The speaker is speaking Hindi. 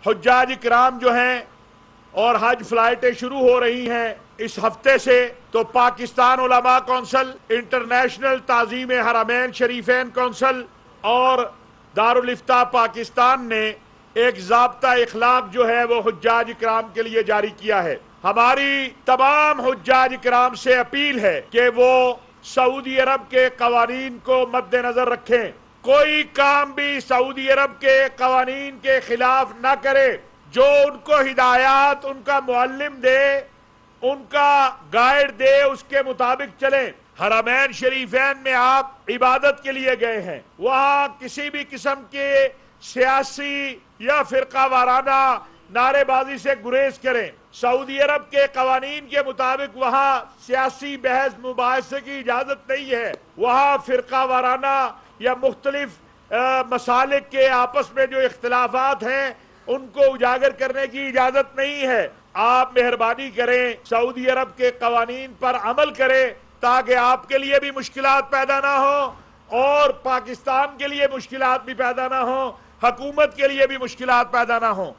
हुज्जाज इकराम जो हैं और हज फ्लाइटें शुरू हो रही हैं इस हफ्ते से, तो पाकिस्तान उलमा कौंसिल, इंटरनेशनल ताज़ीम हरमैन शरीफैन कौंसिल और दारुल इफ्ता पाकिस्तान ने एक ज़ाब्ता इखलाक जो है वो हुज्जाज इकराम के लिए जारी किया है। हमारी तमाम हुज्जाज इकराम से अपील है कि वो सऊदी अरब के कवानीन को मद्देनजर रखें, कोई काम भी सऊदी अरब के कवानीन के खिलाफ ना करे। जो उनको हिदायत उनका मुअल्लिम दे, उनका गाइड दे, उसके मुताबिक चलें। हरमैन शरीफैन में आप इबादत के लिए गए हैं, वहां किसी भी किस्म के सियासी या फिरका वाराना नारेबाजी से गुरेज करें। सऊदी अरब के कवानीन के मुताबिक वहां सियासी बहस मुबाहिसे की इजाजत नहीं है, वहां फिरका वाराना या मुख्तलिफ मसालिक के आपस में जो इख्तिलाफात हैं उनको उजागर करने की इजाजत नहीं है। आप मेहरबानी करें, सऊदी अरब के कवानीन पर अमल करें ताकि आपके लिए भी मुश्किलात पैदा ना हो और पाकिस्तान के लिए मुश्किलात भी पैदा ना हो, हुकूमत के लिए भी मुश्किलात पैदा ना हो।